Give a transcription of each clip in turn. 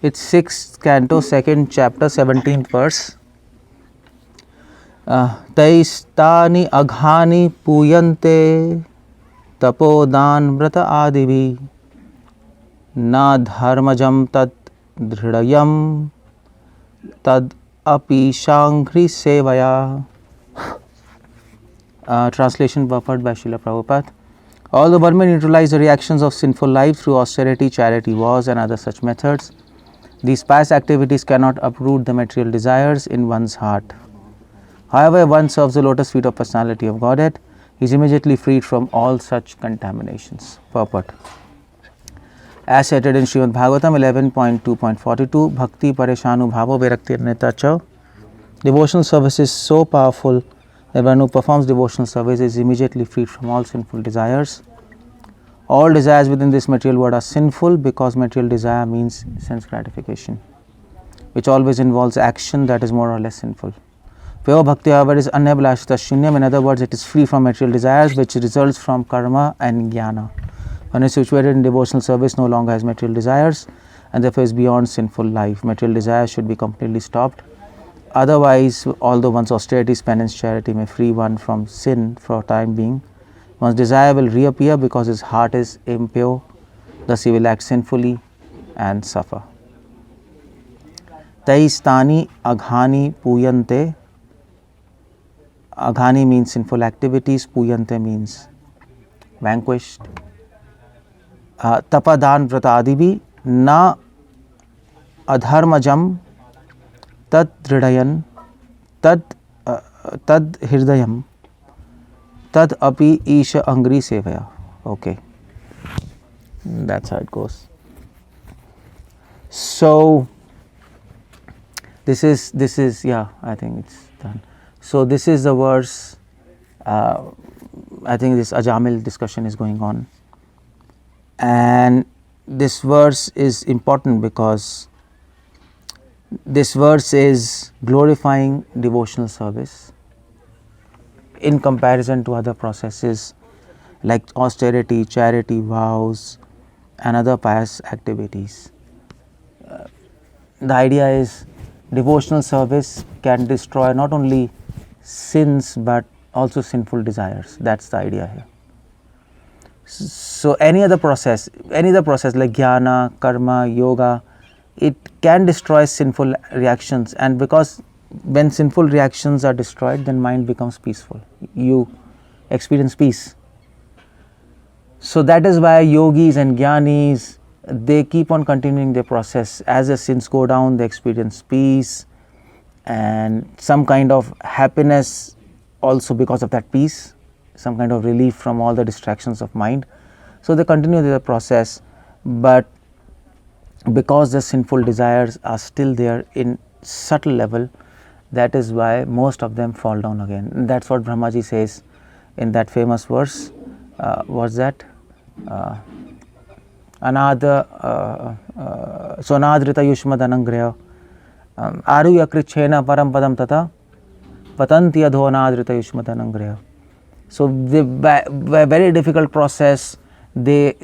It's 6th canto, 2nd chapter, 17th verse. Taistani aghani puyante tapodan vrata adivi na dharmajam tad dhridayam tad 𝗙𝗲𝗪𝗪𝗀𝗪𝗔. Translation purport by Srila Prabhupada. All the Burman neutralize the reactions of sinful life through austerity, charity, vows and other such methods. These pious activities cannot uproot the material desires in one's heart. However, one serves the lotus feet of personality of Godhead, he is immediately freed from all such contaminations. Purport. As stated in Srimad Bhagavatam 11.2.42, Bhakti Vikasa 𝗪𝗪𝗀𝗪𝗀𝗪𝗀, devotional service is so powerful that one who performs devotional service is immediately freed from all sinful desires. All desires within this material world are sinful because material desire means sense gratification, which always involves action that is more or less sinful. Pure bhakti, however, is anabhashita shunyam. In other words, it is free from material desires, which results from karma and jnana. One is situated in devotional service no longer has material desires and therefore is beyond sinful life. Material desires should be completely stopped. Otherwise, although one's austerities, penance, charity may free one from sin for a time being, one's desire will reappear because his heart is impure, thus he will act sinfully and suffer. Taistani aghani puyante. Aghani means sinful activities, puyante means vanquished. Tapadan vratadivi na adharmajam tad dhridayan tad hridayam tad 𝗙𝗲𝗪𝗪𝗀𝗪𝗀𝗪. Okay, that's how it goes. So this is yeah, I think it's done. So this is the verse. I think this Ajamil discussion is going on, and this verse is important because this verse is glorifying devotional service in comparison to other processes like austerity, charity, vows and other pious activities. The idea is devotional service can destroy not only sins but also sinful desires. That's the idea here. So any other process like jnana, karma, yoga, it can destroy sinful reactions, and because when sinful reactions are destroyed, then mind becomes peaceful. You experience peace. So that is why yogis and jnanis, they keep on continuing their process. As the sins go down, they experience peace and some kind of happiness also because of that peace, some kind of relief from all the distractions of mind. So they continue their process, but because the sinful desires are still there in subtle level, that is why most of them fall down again. And that's what Brahmaji says in that famous verse. What's that? Anadrita yushmadanangraya aruya krichena parampadam tata patanti adho anadrita yushmadanangraya. So by very difficult process, I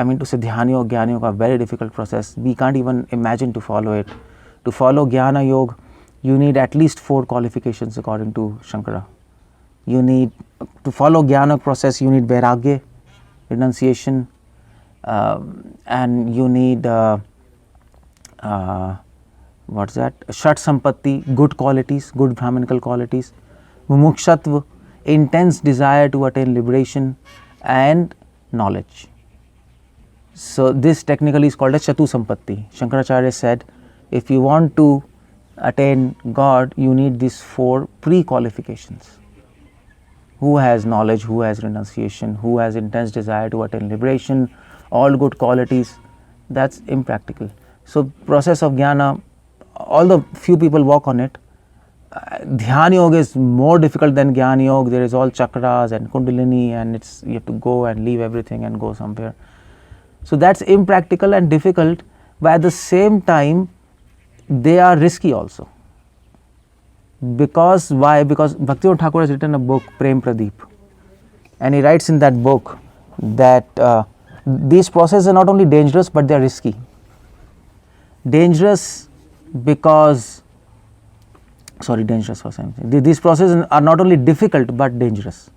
mean to say Dhyana Yoga, Jnana Yoga, a very difficult process. We can't even imagine to follow it. To follow Jnana Yoga, you need at least 4 qualifications according to Shankara. You need to follow Jnana process, you need Vairagya, renunciation, and you need what's that? Shat Sampatti, good qualities, good Brahmanical qualities, Mumukshatva, intense desire to attain liberation, and knowledge. So this technically is called as Chatu Sampatti. Shankaracharya said, if you want to attain God, you need these 4 pre-qualifications. Who has knowledge, who has renunciation, who has intense desire to attain liberation, all good qualities. That's impractical. So process of jnana, although few people walk on it, Dhyana Yoga is more difficult than Jnana Yoga. There is all chakras and kundalini, and you have to go and leave everything and go somewhere. So that's impractical and difficult, but at the same time they are risky also. Because why? Because Bhaktivinoda Thakur has written a book, Prem Pradeep, and he writes in that book that these processes are not only dangerous but they are risky. dangerous because, dangerous for something. These processes are not only difficult but dangerous.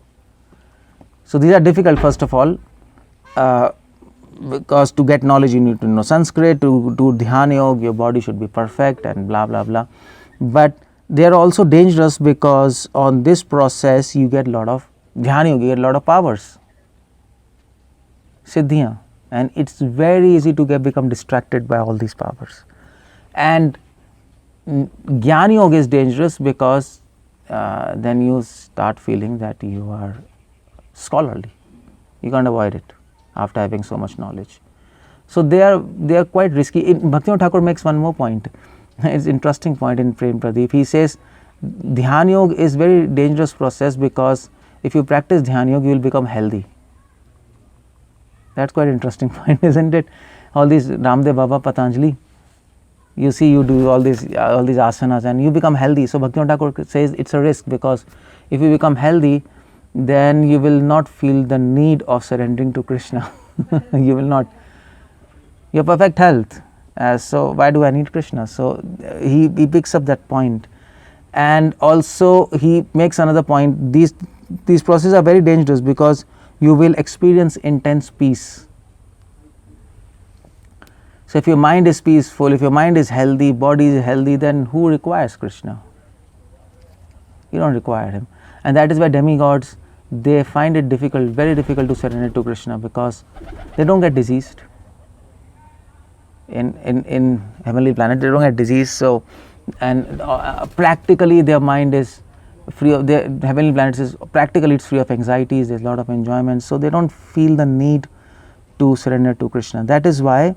So these are difficult, first of all, because to get knowledge you need to know Sanskrit, to do Dhyana Yoga your body should be perfect and blah blah blah. But they are also dangerous because on this process you get a lot of Dhyana Yoga, you get a lot of powers, Siddhiya, and it's very easy to become distracted by all these powers. And Jnana Yoga is dangerous because then you start feeling that you are scholarly. You can't avoid it after having so much knowledge. So they are quite risky. Bhaktivinoda Thakur makes one more point. It's an interesting point in Prem Pradeep. He says Dhyana Yoga is very dangerous process because if you practice Dhyana Yoga you will become healthy. That's quite an interesting point, isn't it? All these Ramdev Baba, Patanjali, you see, you do all these asanas and you become healthy. So Bhaktivinoda Thakur says it's a risk because if you become healthy, then you will not feel the need of surrendering to Krishna. You will not. You have perfect health. So why do I need Krishna? So he picks up that point. And also he makes another point. These processes are very dangerous because you will experience intense peace. So if your mind is peaceful, if your mind is healthy, body is healthy, then who requires Krishna? You don't require him. And that is why demigods, they find it difficult, very difficult to surrender to Krishna because they don't get diseased. In heavenly planet, they don't get disease. So, and practically their mind is free of, their heavenly planets is practically it's free of anxieties, there's a lot of enjoyment. So they don't feel the need to surrender to Krishna. That is why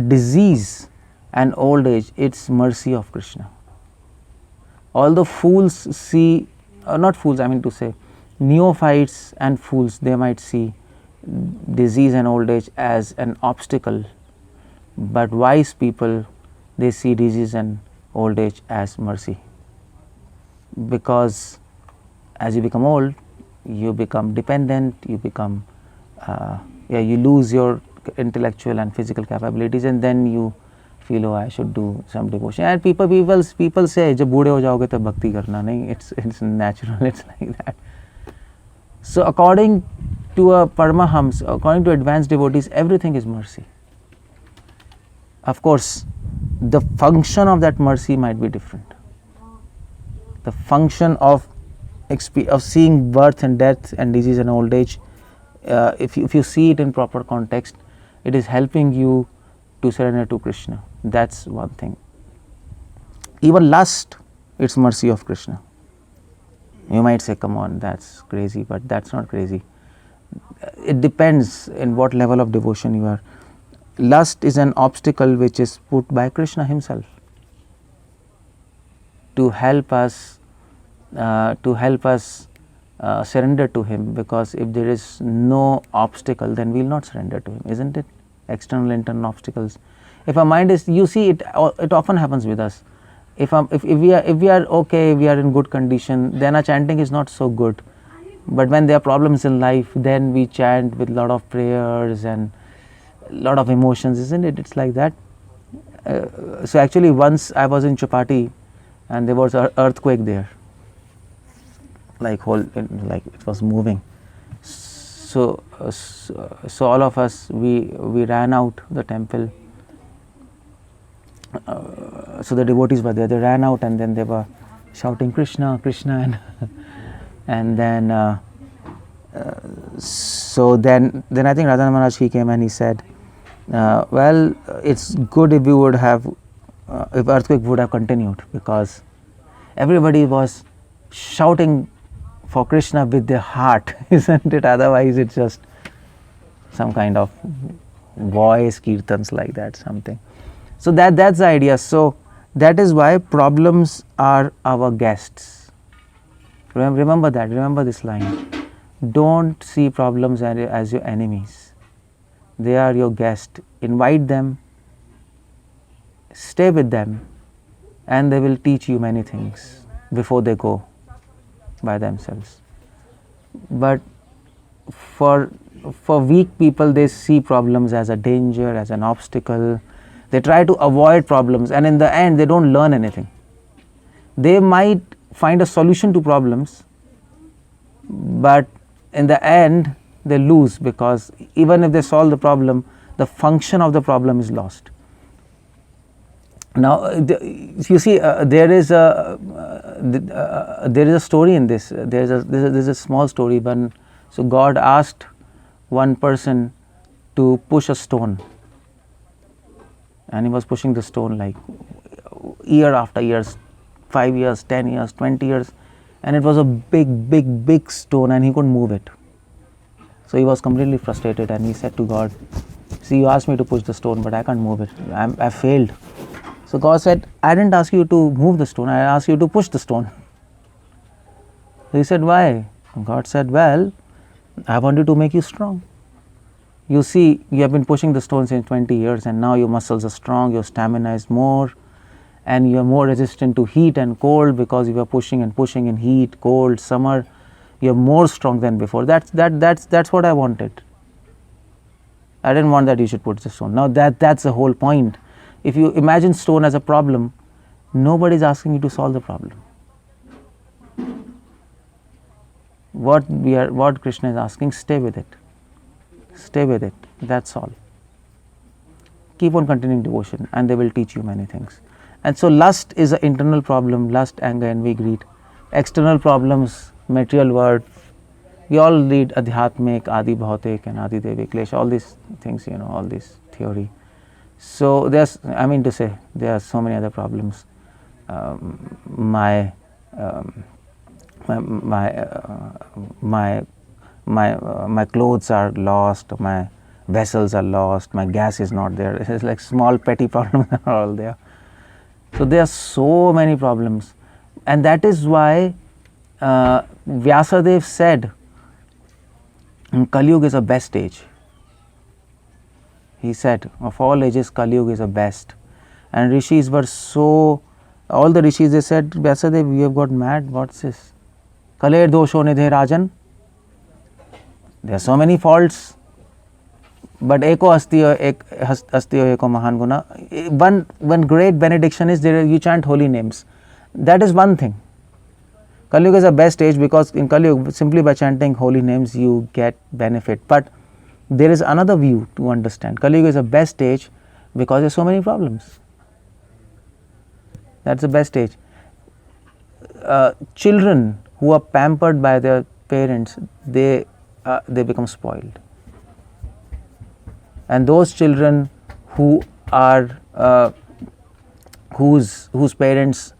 disease and old age, it's mercy of Krishna. Although fools see, not fools, I mean to say, neophytes and fools, they might see disease and old age as an obstacle, but wise people, they see disease and old age as mercy. Because as you become old, you become dependent, you become, you lose your intellectual and physical capabilities, and then you feel, oh, I should do some devotion. And people say, जब बूढ़े हो जाओगे तब भक्ति करना नहीं. It's natural. It's like that. So according to a Paramahams, according to advanced devotees, everything is mercy. Of course, the function of that mercy might be different. The function of seeing birth and death and disease and old age, if you see it in proper context, it is helping you to surrender to Krishna. That's one thing. Even lust, it's mercy of Krishna. You might say, come on, that's crazy, but that's not crazy. It depends in what level of devotion you are. Lust is an obstacle which is put by Krishna himself to help us surrender to him, because if there is no obstacle, then we will not surrender to him, isn't it? External, internal obstacles. If our mind is, you see, it often happens with us. If we are okay, we are in good condition, then our chanting is not so good. But when there are problems in life, then we chant with a lot of prayers and a lot of emotions, isn't it? It's like that. So actually, once I was in Chapati, and there was an earthquake there, like it was moving. So all of us, we ran out the temple. So the devotees were there. They ran out and then they were shouting Krishna, Krishna, and then so then I think Radha Maharaj, he came and he said, well, it's good if we would have if earthquake would have continued, because everybody was shouting for Krishna with their heart, isn't it? Otherwise it's just some kind of voice, kirtans like that, something. So that's the idea. So that is why problems are our guests. Remember that, remember this line. Don't see problems as your enemies. They are your guest. Invite them, stay with them, and they will teach you many things before they go by themselves. But for weak people, they see problems as a danger, as an obstacle. They try to avoid problems, and in the end they don't learn anything. They might find a solution to problems, but in the end they lose, because even if they solve the problem, the function of the problem is lost. Now you see, there is a story in this. There is a small story. So God asked one person to push a stone, and he was pushing the stone like year after year, 5 years, 10 years, 20 years, and it was a big stone, and he couldn't move it. So he was completely frustrated, and he said to God, "See, you asked me to push the stone, but I can't move it. I failed." So God said, "I didn't ask you to move the stone, I asked you to push the stone." So he said, "Why?" And God said, "Well, I wanted to make you strong. You see, you have been pushing the stone since 20 years, and now your muscles are strong, your stamina is more, and you are more resistant to heat and cold, because you are pushing in heat, cold, summer. You are more strong than before. That's what I wanted. I didn't want that you should put the stone." Now that's the whole point. If you imagine stone as a problem, nobody is asking you to solve the problem. What Krishna is asking, stay with it. Stay with it. That's all. Keep on continuing devotion, and they will teach you many things. And so lust is an internal problem, lust, anger, envy, greed. External problems, material world. We all read Adhyatmik, 𝗙𝗲𝗪𝗀𝗪𝗀 and 𝗙𝗲𝗪 𝗪𝗂𝗪, all these things, all this theory. So there's, I mean to say, there are so many other problems. My clothes are lost, my vessels are lost, my gas is not there. It's like small petty problems are all there. So there are so many problems, and that is why Vyasadeva said Kali Yuga is the best age. He said, of all ages, Kali Yuga is the best. And rishis were so, all the rishis, they said, Vyasadeva, you have got mad, what's this? Kaler dosho nidhe rajan. There are so many faults, but eko astiyo eko mahan guna. One great benediction is there, you chant holy names. That is one thing. Kali Yuga is the best age, because in Kali Yuga, simply by chanting holy names, you get benefit. But there is another view to understand. Kali Yuga is the best age because there are so many problems. That's the best age. Children who are pampered by their parents, they become spoiled. And those children who are whose parents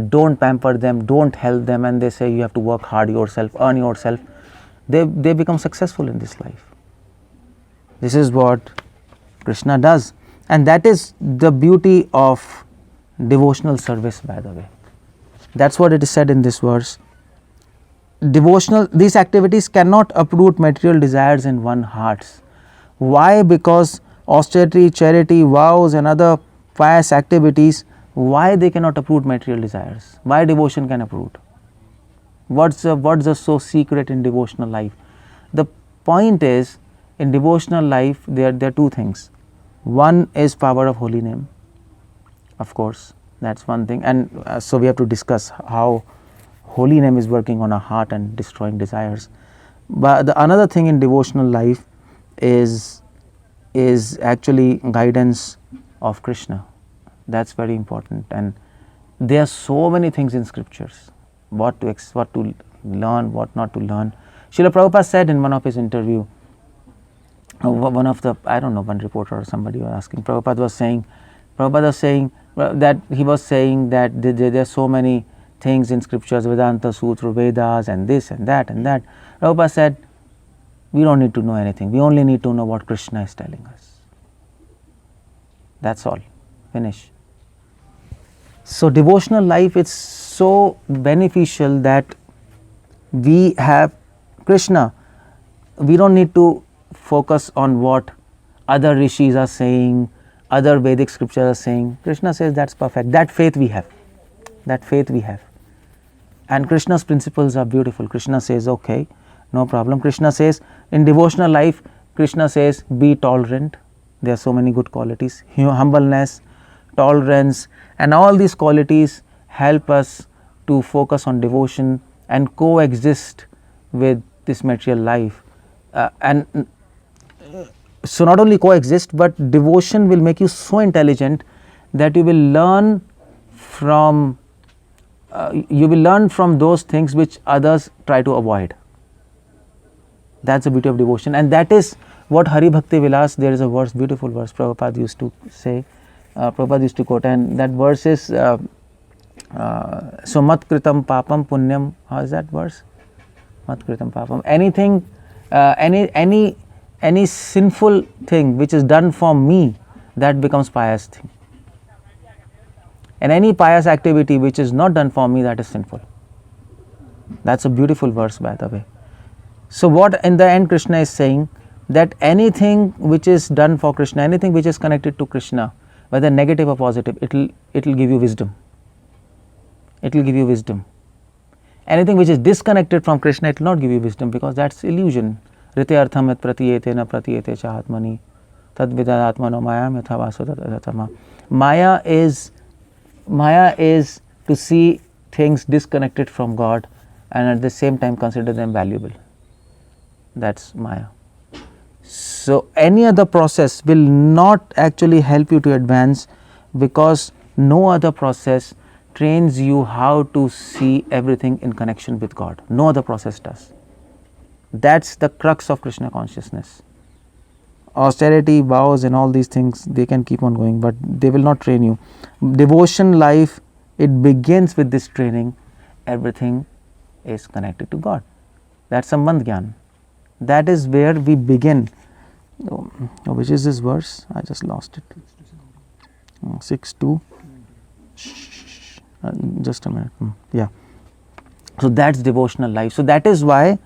don't pamper them, don't help them, and they say you have to work hard yourself, earn yourself, they become successful in this life. This is what Krishna does, and that is the beauty of devotional service, by the way. That's what it is said in this verse. These activities cannot uproot material desires in one's hearts. Why? Because austerity, charity, vows and other pious activities, why they cannot uproot material desires? Why devotion can uproot? What's the so secret in devotional life? The point is, in devotional life, there are two things. One is power of holy name. Of course, that's one thing. And so we have to discuss how holy name is working on our heart and destroying desires. But the another thing in devotional life is actually guidance of Krishna. That's very important. And there are so many things in scriptures. What to learn, what not to learn. Srila Prabhupada said in one of his interview, one reporter or somebody was asking, Prabhupada was saying that there are so many things in scriptures, Vedanta Sutra, Vedas, and this and that and that. Prabhupada said, we don't need to know anything. We only need to know what Krishna is telling us. That's all. Finish. So devotional life is so beneficial that we have Krishna. We don't need to focus on what other rishis are saying, other Vedic scriptures are saying. Krishna says that's perfect. That faith we have. And Krishna's principles are beautiful. Krishna says, okay, no problem. Krishna says, in devotional life, Krishna says, be tolerant, There are so many good qualities, humbleness, tolerance, and all these qualities help us to focus on devotion and coexist with this material life. So not only coexist, but devotion will make you so intelligent that you will learn from those things which others try to avoid. That's the beauty of devotion, and that is what Hari Bhakti Vilas, there is a verse, beautiful verse, Prabhupada used to say, Prabhupada used to quote, and that verse is so mat kritam papam punyam. How is that verse? Mat kritam papam. Anything, any sinful thing which is done for me, that becomes pious thing. And any pious activity which is not done for me, that is sinful. That's a beautiful verse, by the way. So what in the end Krishna is saying, that anything which is done for Krishna, anything which is connected to Krishna, whether negative or positive, it will give you wisdom. It will give you wisdom. Anything which is disconnected from Krishna, it will not give you wisdom, because that's illusion. Rite artham et pratiyete na pratiyete cha atmani tad vidadatmano mayam yatha vaso tatatama. Maya is to see things disconnected from God and at the same time consider them valuable. That's Maya. So any other process will not actually help you to advance, because no other process trains you how to see everything in connection with God. No other process does. That's the crux of Krishna consciousness. Austerity, vows and all these things, they can keep on going, but they will not train you. Devotion life, it begins with this training. Everything is connected to God. That's Sambandh Gyan. That is where we begin. Which is this verse? I just lost it. 6:2. Just a minute. Yeah. So that's devotional life. So that is why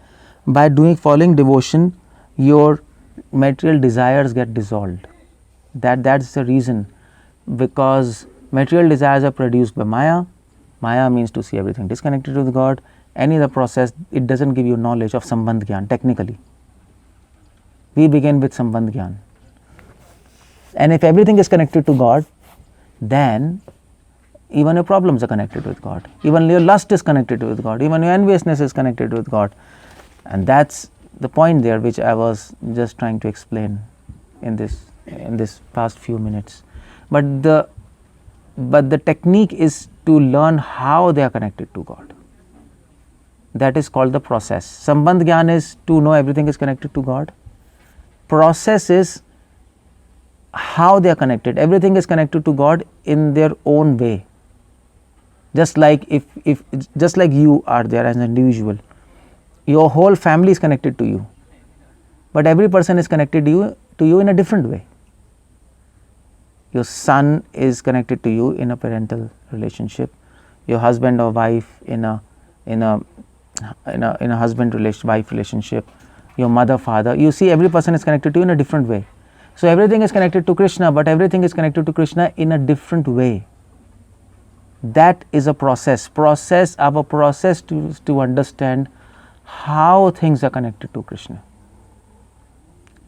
by following devotion, your material desires get dissolved. That's the reason, because material desires are produced by Maya. Maya means to see everything disconnected with God. Any other process, it doesn't give you knowledge of Sambandh Gyan technically. We begin with Sambandh Gyan. And if everything is connected to God, then even your problems are connected with God. Even your lust is connected with God. Even your enviousness is connected with God. And that's the point there which I was just trying to explain in this past few minutes. But the technique is to learn how they are connected to God. That is called the process. Sambandh Gyan is to know everything is connected to God. Process is how they are connected. Everything is connected to God in their own way. Just like just like you are there as an individual, your whole family is connected to you, but every person is connected to you in a different way. Your son is connected to you in a parental relationship. Your husband or wife in a husband-wife relationship. Your mother, father. You see, every person is connected to you in a different way. So everything is connected to Krishna, but everything is connected to Krishna in a different way. That is a process. Our process to understand how things are connected to Krishna.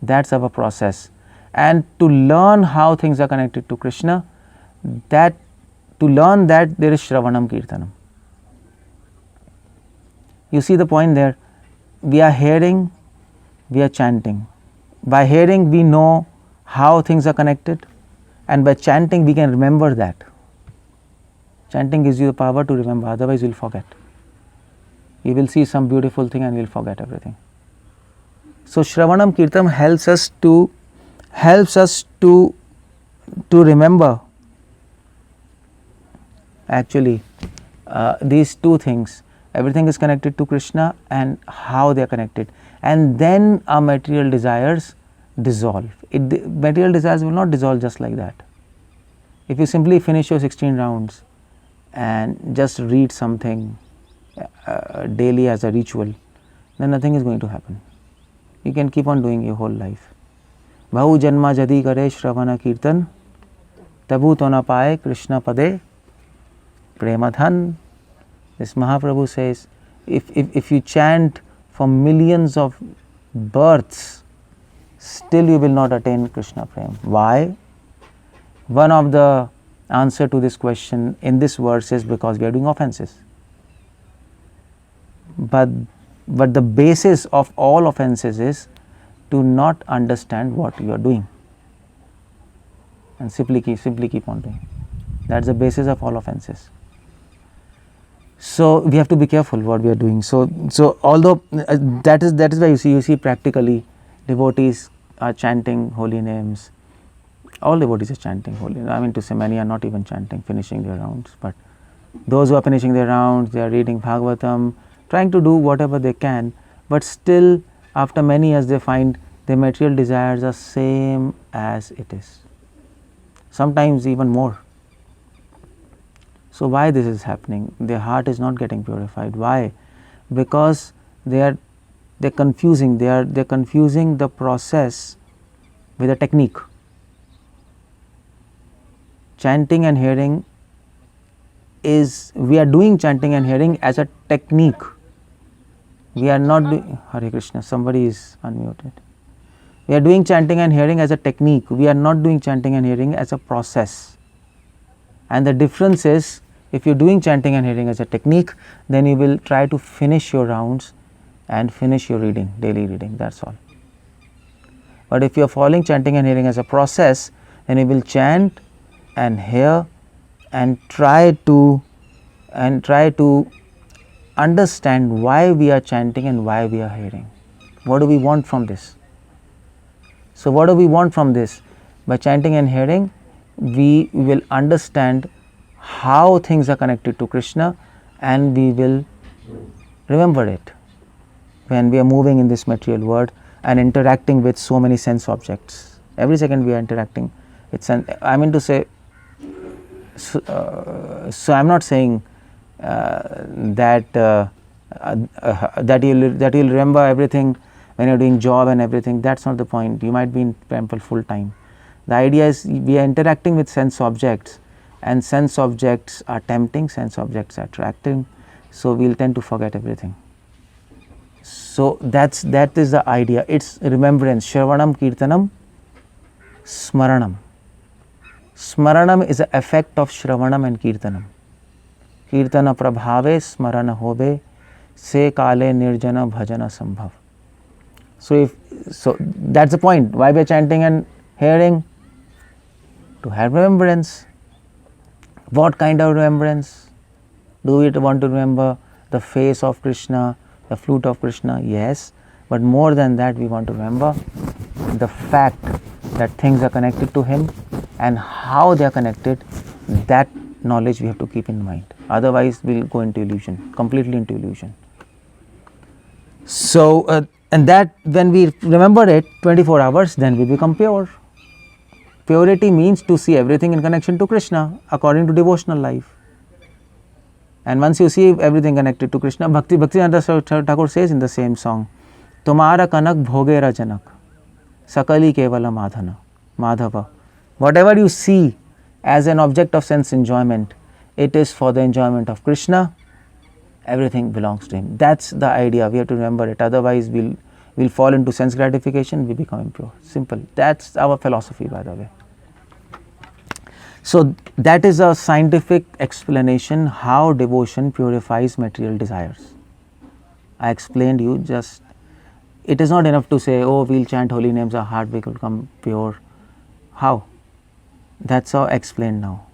That's our process. And to learn how things are connected to Krishna, to learn that, there is Shravanam Kirtanam. You see the point there. We are hearing, we are chanting. By hearing, we know how things are connected, and by chanting, we can remember that. Chanting gives you the power to remember, otherwise you will forget. You will see some beautiful thing and you will forget everything. So Shravanam Kirtanam helps us to remember actually these two things. Everything is connected to Krishna and how they are connected. And then our material desires dissolve. Material desires will not dissolve just like that. If you simply finish your 16 rounds and just read something daily as a ritual, then nothing is going to happen. You can keep on doing your whole life. Bhau janma jadi kare shravana kirtan, tabu to na paye Krishna pade premadhan. This Mahaprabhu says, if you chant for millions of births, still you will not attain Krishna Prem. Why? One of the answer to this question in this verse is because we are doing offenses. But the basis of all offenses is to not understand what you are doing and simply keep on doing. That's the basis of all offenses. So we have to be careful what we are doing. So although that is why you see practically devotees are chanting holy names. All devotees are chanting holy names. I mean to say, many are not even chanting, finishing their rounds. But those who are finishing their rounds, they are reading Bhagavatam, trying to do whatever they can. But still, after many years, they find their material desires are same as it is. Sometimes even more. So why this is happening? Their heart is not getting purified. Why? Because they're confusing the process with a technique. Chanting and hearing we are doing chanting and hearing as a technique. We are not doing, Hare Krishna, somebody is unmuted. We are doing chanting and hearing as a technique. We are not doing chanting and hearing as a process. And the difference is, if you are doing chanting and hearing as a technique, then you will try to finish your rounds and finish your reading, daily reading, that's all. But if you are following chanting and hearing as a process, then you will chant and hear and try to understand why we are chanting and why we are hearing. What do we want from this? So what do we want from this? By chanting and hearing, we will understand how things are connected to Krishna, and we will remember it when we are moving in this material world and interacting with so many sense objects. Every second we are interacting with I mean to say, so I am not saying that you'll remember everything when you are doing job and everything. That's not the point. You might be in temple full time. The idea is we are interacting with sense objects, and sense objects are tempting, sense objects are attracting, so we will tend to forget everything. So that is the idea. It's remembrance. Shravanam, Kirtanam, Smaranam. Smaranam is the effect of Shravanam and Kirtanam. Kirtana prabhave smarana hobe se kale nirjana bhajana sambhav. So that's the point. Why we are chanting and hearing? To have remembrance. What kind of remembrance? Do we want to remember the face of Krishna, the flute of Krishna? Yes. But more than that, we want to remember the fact that things are connected to Him, and how they are connected. That knowledge we have to keep in mind. Otherwise, we will go into illusion, completely into illusion. So, and that when we remember it 24 hours, then we become pure. Purity means to see everything in connection to Krishna according to devotional life. And once you see everything connected to Krishna, Bhaktivedanta Swami says in the same song, Tumara kanak bhogera janak, 𝗙liche𝗹𝗹𝗀𝗀 Madhava. Whatever you see as an object of sense enjoyment, it is for the enjoyment of Krishna. Everything belongs to Him. That's the idea. We have to remember it. Otherwise, we'll fall into sense gratification. We become impure. Simple. That's our philosophy, by the way. So that is a scientific explanation how devotion purifies material desires. I explained you just. It is not enough to say, oh, we'll chant holy names, our heart will become pure. How? That's how I explained now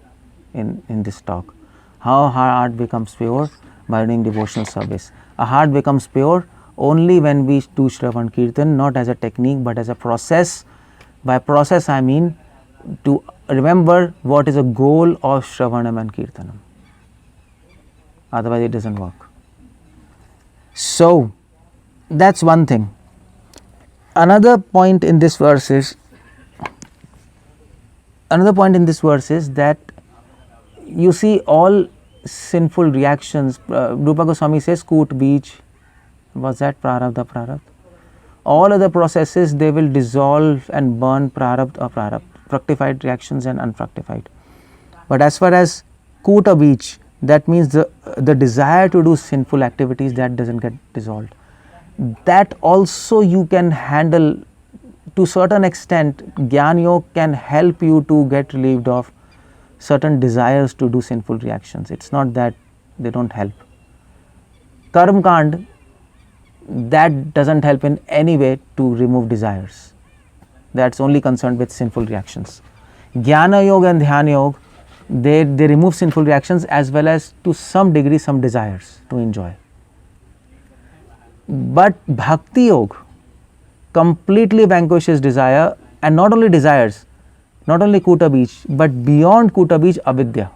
in this talk. How our heart becomes pure? By doing devotional service. A heart becomes pure only when we do Shravan Kirtan, not as a technique but as a process. By process I mean to remember what is a goal of Shravanam and Kirtanam. Otherwise it doesn't work. So that's one thing. Another point in this verse is that you see all sinful reactions. Rupa Goswami says, 𝗪𝗃, was that prarabdha? All other processes, they will dissolve and burn prarabdha, fructified reactions and unfructified. But as far as 𝗪𝗃, that means the desire to do sinful activities, that doesn't get dissolved. That also you can handle to certain extent, Gyan Yoga can help you to get relieved of certain desires to do sinful reactions. It's not that they don't help. Karma Kand, that doesn't help in any way to remove desires. That's only concerned with sinful reactions. Jnana Yoga and Dhyana Yoga, they remove sinful reactions as well as to some degree some desires to enjoy. But Bhakti Yoga completely vanquishes desire, and not only desires, not only 𝗬𝗲𝗪𝗔, but beyond 𝗬𝗲𝗪𝗔, avidya.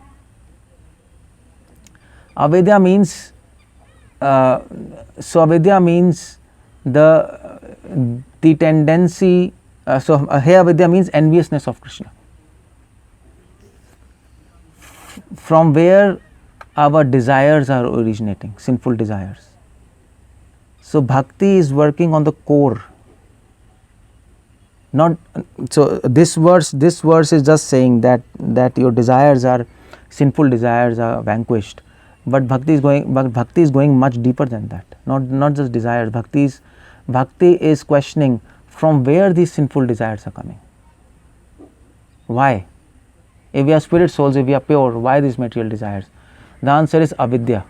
Avidya means, avidya means the tendency, avidya means enviousness of Krishna. From where our desires are originating, sinful desires. So bhakti is working on the core. Not so this verse is just saying that your desires are, sinful desires are vanquished. But bhakti is going much deeper than that. Not just desires. Bhakti is questioning from where these sinful desires are coming. Why? If we are spirit souls, if we are pure, why these material desires? The answer is avidya.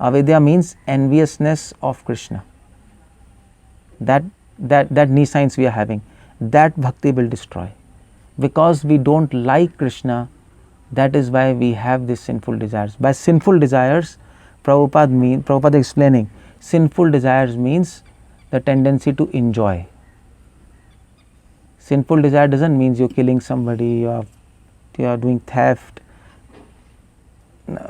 Avidya means enviousness of Krishna. That nescience we are having, that bhakti will destroy. Because we don't like Krishna, that is why we have these sinful desires. By sinful desires, Prabhupada explaining, sinful desires means the tendency to enjoy. Sinful desire doesn't mean you're killing somebody, you are doing theft.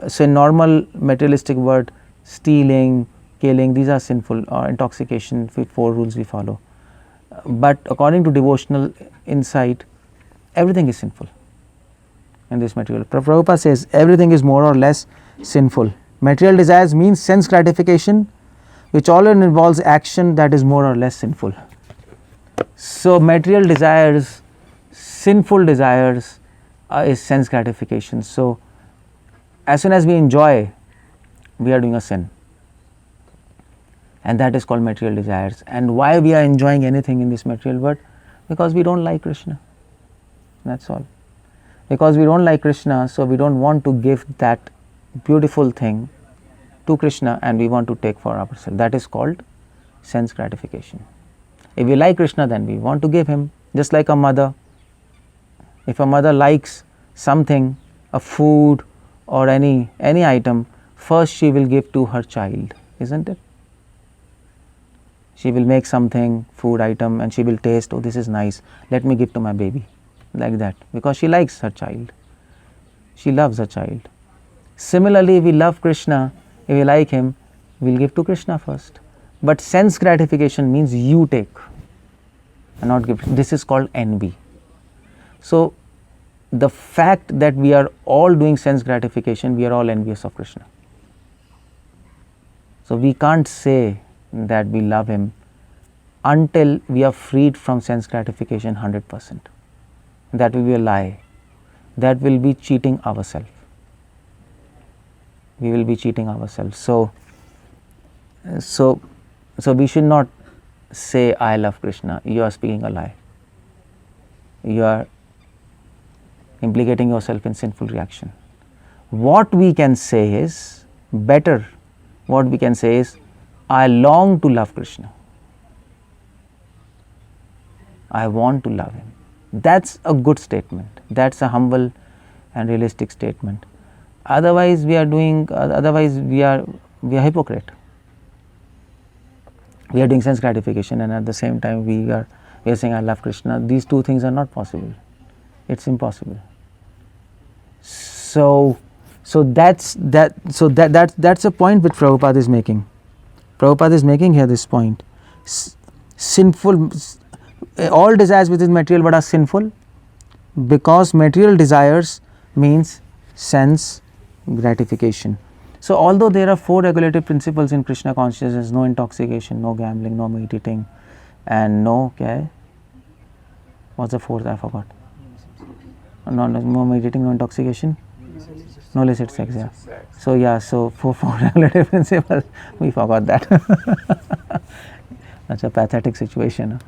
So in normal materialistic word, stealing, killing, these are sinful, or intoxication, 4 rules we follow. But according to devotional insight, everything is sinful in this material. Prabhupada says everything is more or less sinful. Material desires means sense gratification, which always involves action that is more or less sinful. So material desires, sinful desires is sense gratification. So as soon as we enjoy, we are doing a sin. And that is called material desires. And why we are enjoying anything in this material world? Because we don't like Krishna. That's all. Because we don't like Krishna, so we don't want to give that beautiful thing to Krishna and we want to take for ourselves. That is called sense gratification. If we like Krishna, then we want to give him. Just like a mother. If a mother likes something, a food or any item, first she will give to her child, isn't it? She will make something, food item, and she will taste, oh, this is nice, let me give to my baby, like that, because she likes her child. She loves her child. Similarly, if we love Krishna, if we like him, we will give to Krishna first. But sense gratification means you take and not give. This is called envy. So, the fact that we are all doing sense gratification, we are all envious of Krishna. So, we can't say that we love him until we are freed from sense gratification 100%. That will be a lie. That will be cheating ourselves. We will be cheating ourselves. So we should not say, I love Krishna. You are speaking a lie. You are implicating yourself in sinful reaction. What we can say is, better, what we can say is, I long to love Krishna. I want to love him. That's a good statement. That's a humble and realistic statement. Otherwise, we are hypocrite. We are doing sense gratification, and at the same time we are saying I love Krishna. These two things are not possible. It's impossible. So that's a point which Prabhupada is making. Prabhupada is making here this point. Sinful, all desires within material world are sinful because material desires means sense gratification. So although there are 4 regulative principles in Krishna consciousness, no intoxication, no gambling, no meat eating, and no, what's the 4th? I forgot. No meat eating, no intoxication, no illicit sex. Yeah. So 4 regulative principles. We forgot that. That's a pathetic situation.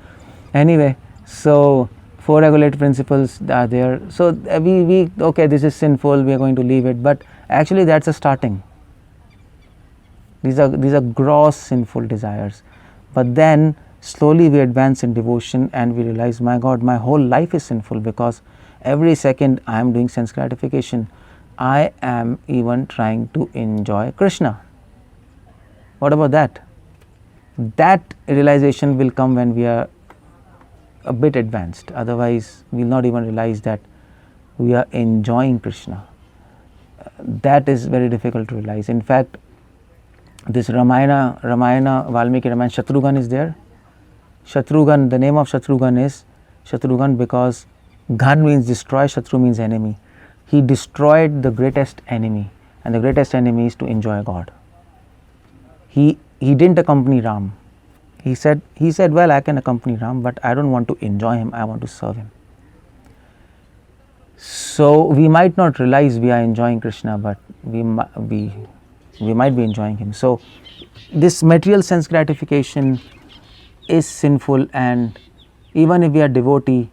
Anyway, so 4 regulatory principles are there. So we okay, this is sinful, we are going to leave it, but actually that's a starting. These are gross sinful desires. But then slowly we advance in devotion and we realize, my God, my whole life is sinful because every second I am doing sense gratification. I am even trying to enjoy Krishna. What about that? That realization will come when we are a bit advanced. Otherwise, we will not even realize that we are enjoying Krishna. That is very difficult to realize. In fact, this Ramayana, 𝗙𝗪𝗪𝗀𝗪𝗀, Shatrughan is there. Shatrughan, the name of Shatrughan is Shatrughan because Ghan means destroy, Shatru means enemy. He destroyed the greatest enemy, and the greatest enemy is to enjoy God. He didn't accompany Ram. He said, well, I can accompany Ram, but I don't want to enjoy him, I want to serve him. So we might not realize we are enjoying Krishna, but we might be enjoying him. So this material sense gratification is sinful, and even if we are devotee,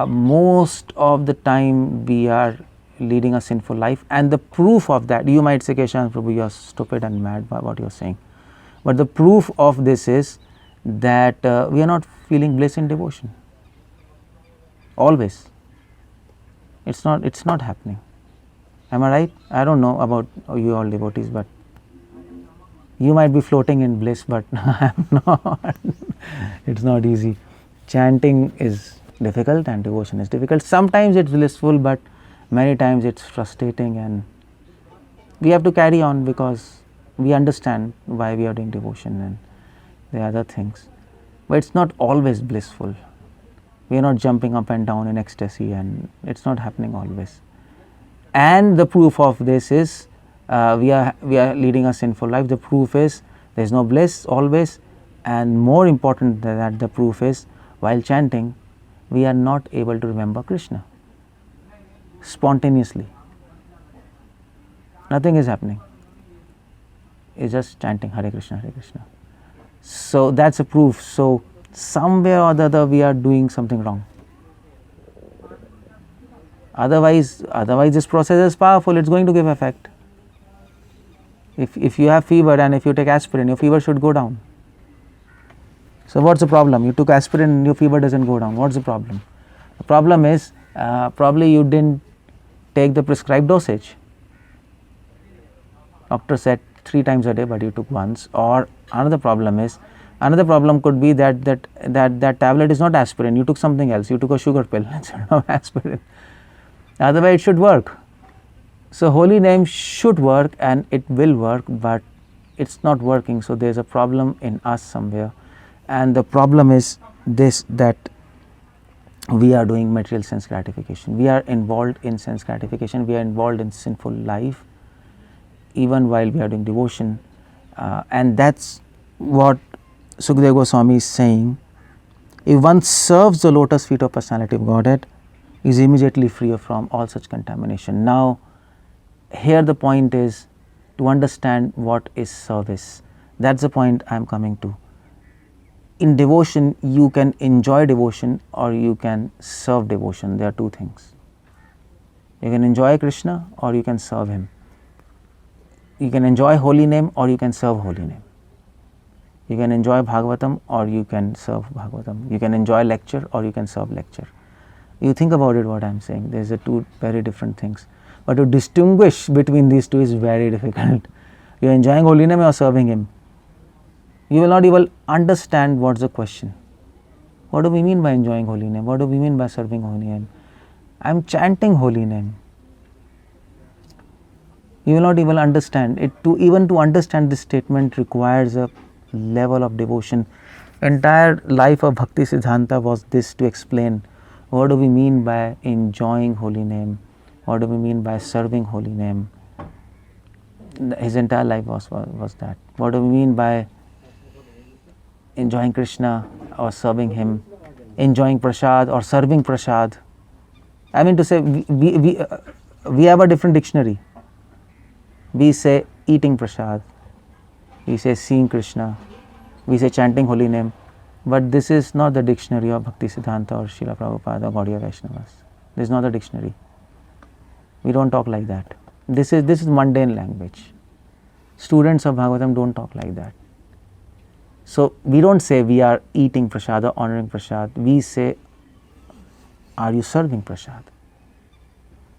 most of the time we are leading a sinful life. And the proof of that, you might say, Keshav Prabhu, you are stupid and mad by what you are saying. But the proof of this is that we are not feeling bliss in devotion. Always. It's not happening. Am I right? I don't know about you all devotees, but you might be floating in bliss, but I am not. It's not easy. Chanting is difficult and devotion is difficult. Sometimes it's blissful, but many times it's frustrating, and we have to carry on because we understand why we are doing devotion and the other things. But it's not always blissful. We are not jumping up and down in ecstasy, and it's not happening always. And the proof of this is we are leading a sinful life. The proof is there is no bliss always, and more important than that, the proof is while chanting we are not able to remember Krishna spontaneously. Nothing is happening. It's just chanting Hare Krishna, Hare Krishna. So that's a proof. So somewhere or the other we are doing something wrong. Otherwise this process is powerful, it's going to give effect. If you have fever and if you take aspirin, your fever should go down. So what's the problem? You took aspirin and your fever doesn't go down. What's the problem? The problem is probably you didn't take the prescribed dosage. Doctor said 3 times a day, but you took once. Or another problem could be that tablet is not aspirin. You took something else. You took a sugar pill instead of aspirin. Otherwise it should work. So holy name should work and it will work, but it's not working. So there's a problem in us somewhere, and the problem is this, that we are doing material sense gratification. We are involved in sense gratification. We are involved in sinful life even while we are doing devotion, and that's what Sukadeva Goswami is saying. If one serves the lotus feet of personality of Godhead, is immediately free from all such contamination. Now here the point is to understand what is service. That's the point I am coming to. In devotion, you can enjoy devotion or you can serve devotion. There are two things. You can enjoy Krishna or you can serve him. You can enjoy holy name or you can serve holy name. You can enjoy Bhagavatam or you can serve Bhagavatam. You can enjoy lecture or you can serve lecture. You think about it, what I am saying. There's a two very different things. But to distinguish between these two is very difficult. You are enjoying holy name or serving him. You will not even understand what's the question. What do we mean by enjoying holy name? What do we mean by serving holy name? I am chanting holy name. You will not even understand it. To understand this statement requires a level of devotion. Entire life of Bhakti Siddhanta was this, to explain what do we mean by enjoying holy name, what do we mean by serving holy name. His entire life was that. What do we mean by enjoying Krishna or serving him, enjoying prasad or serving prasad. I mean to say, we have a different dictionary. We say eating prasad, we say seeing Krishna, we say chanting holy name. But this is not the dictionary of Bhaktisiddhanta or Srila Prabhupada or Gaudiya Vaishnavas. This is not the dictionary. We don't talk like that. This is mundane language. Students of Bhagavatam don't talk like that. So we don't say we are eating prasad or honoring prasad. We say, are you serving prasad?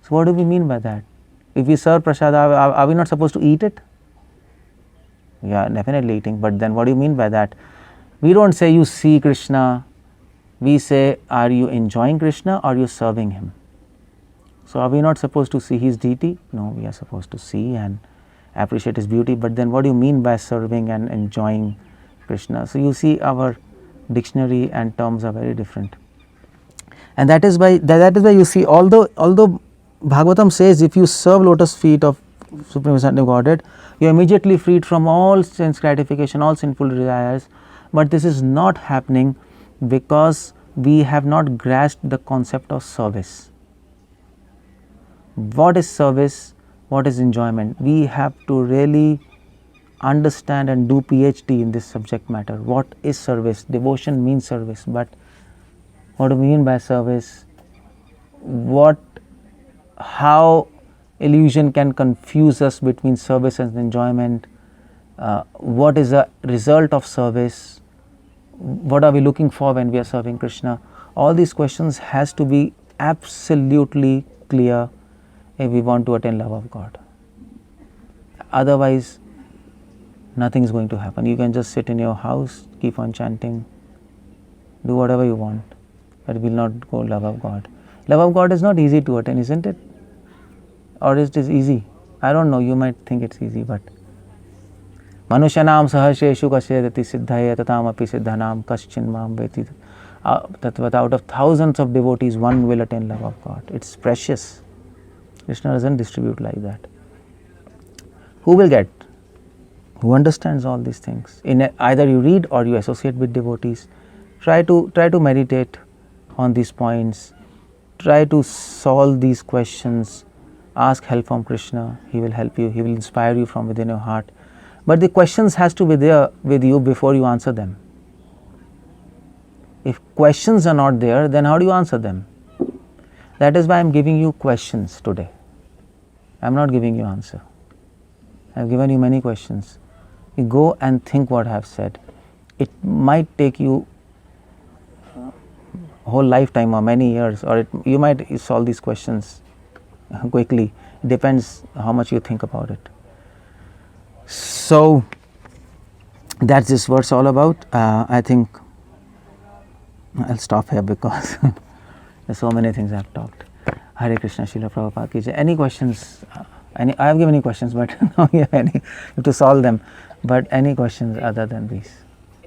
So what do we mean by that? If we serve prasad, are we not supposed to eat it? We are definitely eating, but then what do you mean by that? We don't say you see Krishna. We say, are you enjoying Krishna or are you serving him? So are we not supposed to see his deity? No, we are supposed to see and appreciate his beauty. But then what do you mean by serving and enjoying Krishna? So you see, our dictionary and terms are very different. And that is why you see, although Bhagavatam says if you serve lotus feet of Supreme Personality Godhead, you are immediately freed from all sense gratification, all sinful desires. But this is not happening because we have not grasped the concept of service. What is service? What is enjoyment? We have to really understand and do PhD in this subject matter. What is service? Devotion means service, but what do we mean by service? How illusion can confuse us between service and enjoyment? What is the result of service? What are we looking for when we are serving Krishna? All these questions has to be absolutely clear if we want to attain love of God. Otherwise, nothing is going to happen. You can just sit in your house, keep on chanting, do whatever you want, but it will not go love of God. Love of God is not easy to attain, isn't it? Or is it easy? I don't know, you might think it's easy, but Manushanam sahasreshu kasyadati siddhaya tatamapi siddhanam kaschin mam veti. Out of thousands of devotees, one will attain love of God. It's precious. Krishna doesn't distribute like that. Who will get? Who understands all these things? Either you read or you associate with devotees. Try to meditate on these points. Try to solve these questions. Ask help from Krishna. He will help you. He will inspire you from within your heart. But the questions has to be there with you before you answer them. If questions are not there, then how do you answer them? That is why I am giving you questions today. I am not giving you answer. I have given you many questions. You go and think what I have said. It might take you a whole lifetime or many years, or you might solve these questions quickly. It depends how much you think about it. So that's this verse all about. I think I'll stop here because there's so many things I've talked. Hare Krishna, Srila Prabhupada ki jai. Any questions? I have given you questions, but now you have to solve them. But any questions other than these?